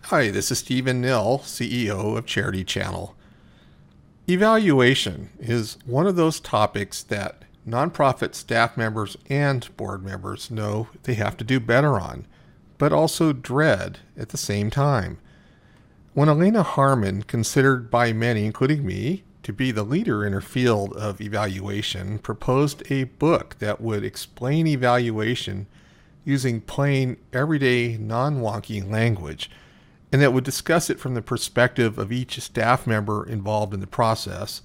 Hi, this is Stephen Nill, CEO of CharityChannel. Evaluation is one of those topics that nonprofit staff members and board members know they have to do better on, but also dread at the same time. When Elena Harman, considered by many, including me, to be the leader in her field of evaluation, proposed a book that would explain evaluation using plain, everyday, non-wonky language, and that would discuss it from the perspective of each staff member involved in the process,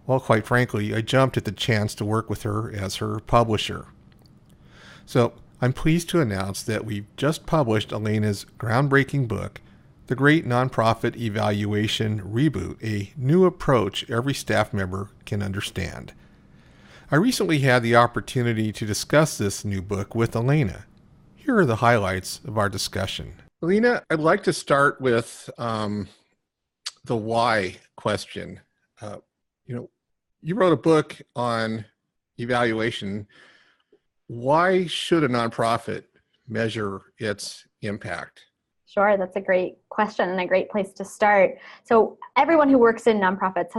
well, quite frankly, I jumped at the chance to work with her as her publisher. So I'm pleased to announce that we've just published Elena's groundbreaking book, The Great Nonprofit Evaluation Reboot, a new approach every staff member can understand. I recently had the opportunity to discuss this new book with Elena. Here are the highlights of our discussion. Elena, I'd like to start with the why question. You wrote a book on evaluation. Why should a nonprofit measure its impact? Sure, that's a great question and a great place to start. So everyone who works in nonprofits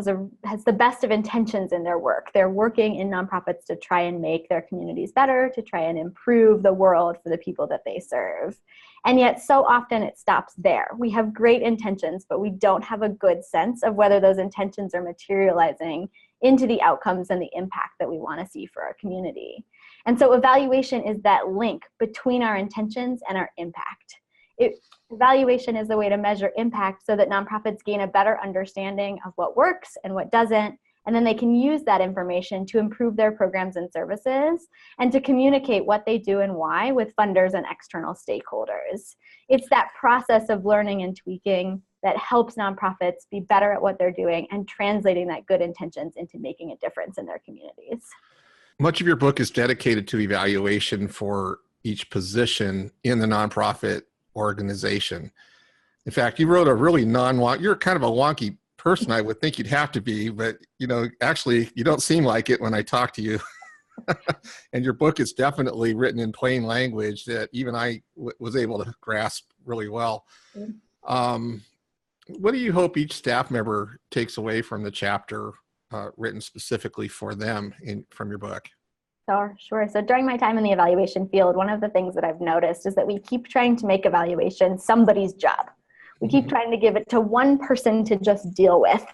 has the best of intentions in their work. They're working in nonprofits to try and make their communities better, to try and improve the world for the people that they serve. And yet so often it stops there. We have great intentions, but we don't have a good sense of whether those intentions are materializing into the outcomes and the impact that we want to see for our community. And so evaluation is that link between our intentions and our impact. Evaluation is a way to measure impact so that nonprofits gain a better understanding of what works and what doesn't, and then they can use that information to improve their programs and services and to communicate what they do and why with funders and external stakeholders. It's that process of learning and tweaking that helps nonprofits be better at what they're doing and translating that good intentions into making a difference in their communities. Much of your book is dedicated to evaluation for each position in the nonprofit organization. In fact, you wrote a really you're kind of a wonky person. I would think you'd have to be, but actually you don't seem like it when I talk to you. And your book is definitely written in plain language that even I was able to grasp really well. What do you hope each staff member takes away from the chapter written specifically for them from your book? Sure. So during my time in the evaluation field, one of the things that I've noticed is that we keep trying to make evaluation somebody's job. We keep trying to give it to one person to just deal with.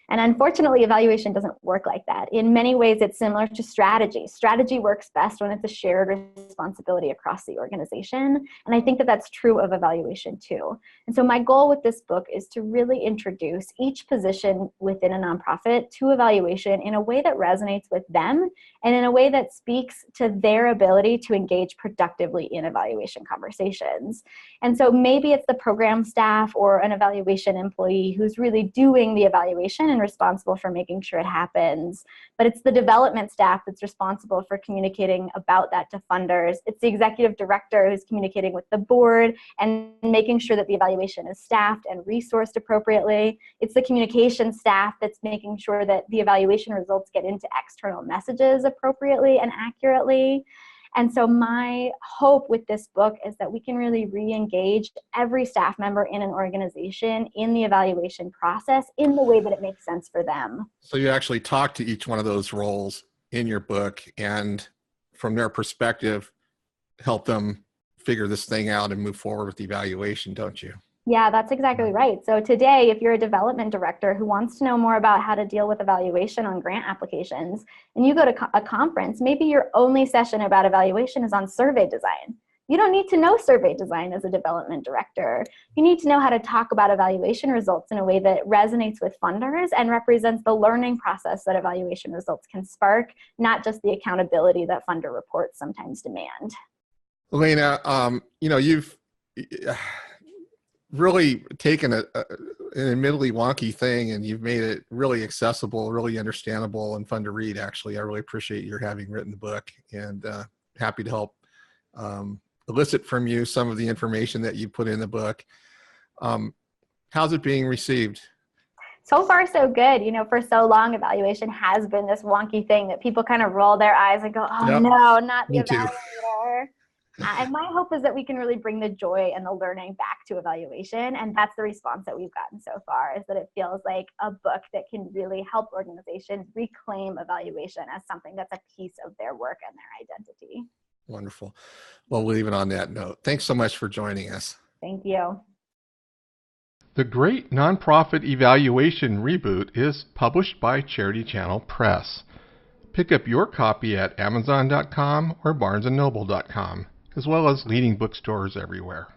And unfortunately, evaluation doesn't work like that. In many ways, it's similar to strategy. Strategy works best when it's a shared responsibility across the organization. And I think that that's true of evaluation too. And so my goal with this book is to really introduce each position within a nonprofit to evaluation in a way that resonates with them and in a way that speaks to their ability to engage productively in evaluation conversations. And so maybe it's the program staff or an evaluation employee who's really doing the evaluation and responsible for making sure it happens. But it's the development staff that's responsible for communicating about that to funders. It's the executive director who's communicating with the board and making sure that the evaluation is staffed and resourced appropriately. It's the communication staff that's making sure that the evaluation results get into external messages appropriately and accurately. And so my hope with this book is that we can really re-engage every staff member in an organization in the evaluation process in the way that it makes sense for them. So you actually talk to each one of those roles in your book and from their perspective, help them figure this thing out and move forward with the evaluation, don't you? Yeah, that's exactly right. So today, if you're a development director who wants to know more about how to deal with evaluation on grant applications, and you go to a conference, maybe your only session about evaluation is on survey design. You don't need to know survey design as a development director. You need to know how to talk about evaluation results in a way that resonates with funders and represents the learning process that evaluation results can spark, not just the accountability that funder reports sometimes demand. Elena, you've really taken an admittedly wonky thing and you've made it really accessible, really understandable and fun to read. Actually, I really appreciate your having written the book and happy to help elicit from you some of the information that you put in the book. How's it being received? So far, so good. For so long, evaluation has been this wonky thing that people kind of roll their eyes and go, oh, yep. No, not the evaluator. And my hope is that we can really bring the joy and the learning back to evaluation. And that's the response that we've gotten so far, is that it feels like a book that can really help organizations reclaim evaluation as something that's a piece of their work and their identity. Wonderful. Well, we'll leave it on that note. Thanks so much for joining us. Thank you. The Great Nonprofit Evaluation Reboot is published by CharityChannel Press. Pick up your copy at Amazon.com or BarnesandNoble.com, as well as leading bookstores everywhere.